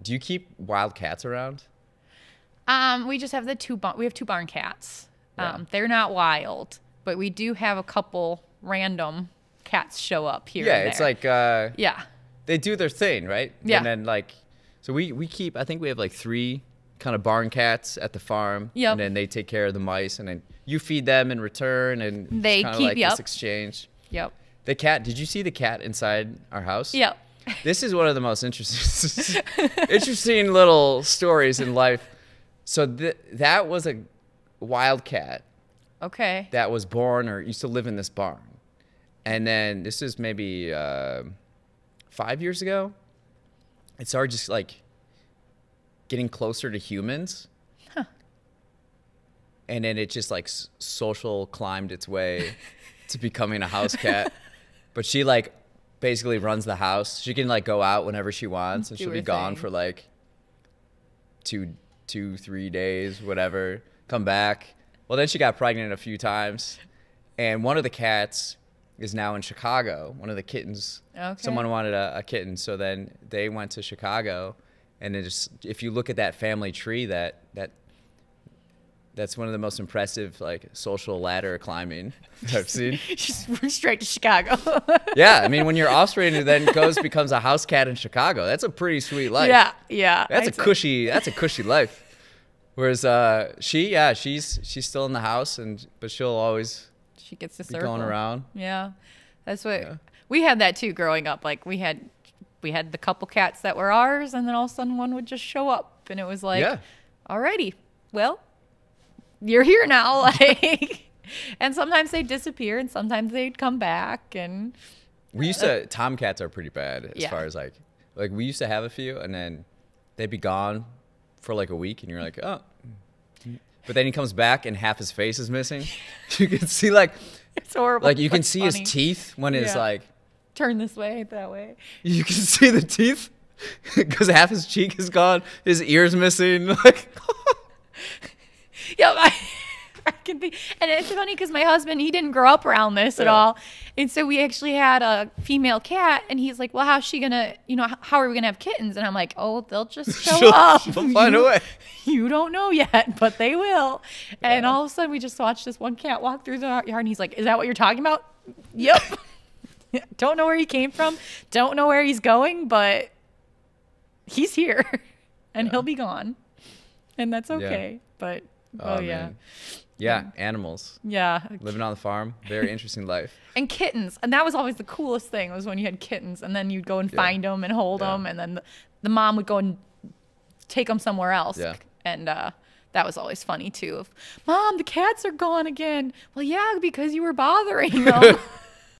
Do you keep wild cats around? We just have we have two barn cats. Yeah. They're not wild, but we do have a couple random cats show up here. Yeah, and it's there. like yeah, they do their thing, right? Yeah. And then like, so we keep. I think we have like 3 kind of barn cats at the farm. Yep. And then they take care of the mice, and then you feed them in return, and They it's kind of keep- like yep. this exchange. yep, The cat. Did you see the cat inside our house? yep. This is one of the most interesting little stories in life. So that was a wild cat Okay. that was born or used to live in this barn. And then this is maybe 5 years ago. It started just like getting closer to humans. Huh. And then it just like social climbed its way to becoming a house cat. But she like basically runs the house. She can like go out whenever she wants, and Do she'll her be gone thing. for like 3 days, whatever. Come back. Well, then she got pregnant a few times, and one of the cats is now in Chicago. One of the kittens. Okay. Someone wanted a kitten, so then they went to Chicago, and it just, if you look at that family tree, that's one of the most impressive like social ladder climbing I've seen. Just went straight to Chicago. Yeah, I mean, when your offspring then becomes a house cat in Chicago, that's a pretty sweet life. Yeah, yeah. That's a cushy life. Whereas she's still in the house, but she'll always She gets to be circle. going around. Yeah, that's what Yeah. we had that too growing up. Like we had the couple cats that were ours, and then all of a sudden one would just show up, and it was like, Yeah. alrighty, well, you're here now. Like, and sometimes they'd disappear, and sometimes they'd come back, and We used to tomcats are pretty bad as Yeah. far as like we used to have a few, and then they'd be gone for like a week, and you're like, oh. But then he comes back and half his face is missing. You can see like it's horrible. you can but see funny. his teeth when it's Yeah. like Turn this way, that way. you can see the teeth because half his cheek is gone, his ear's missing. Like Yeah, I can think, and it's funny because my husband, he didn't grow up around this at Yeah. all, and so we actually had a female cat, and he's like, "Well, how's she gonna, how are we gonna have kittens?" And I'm like, "Oh, they'll just show up. she'll find a way. You don't know yet, but they will." And all of a sudden, we just watched this one cat walk through the yard, and he's like, "Is that what you're talking about?" Yep. Don't know where he came from, don't know where he's going, but he's here, and he'll be gone, and that's okay. But oh yeah. Man. Yeah, animals Yeah. living on the farm, very interesting life. And kittens. And that was always the coolest thing, was when you had kittens, and then you'd go and Yeah. find them and hold Yeah. them, and then the mom would go and take them somewhere else. Yeah. And that was always funny too. Mom, the cats are gone again. Well, yeah, because you were bothering them.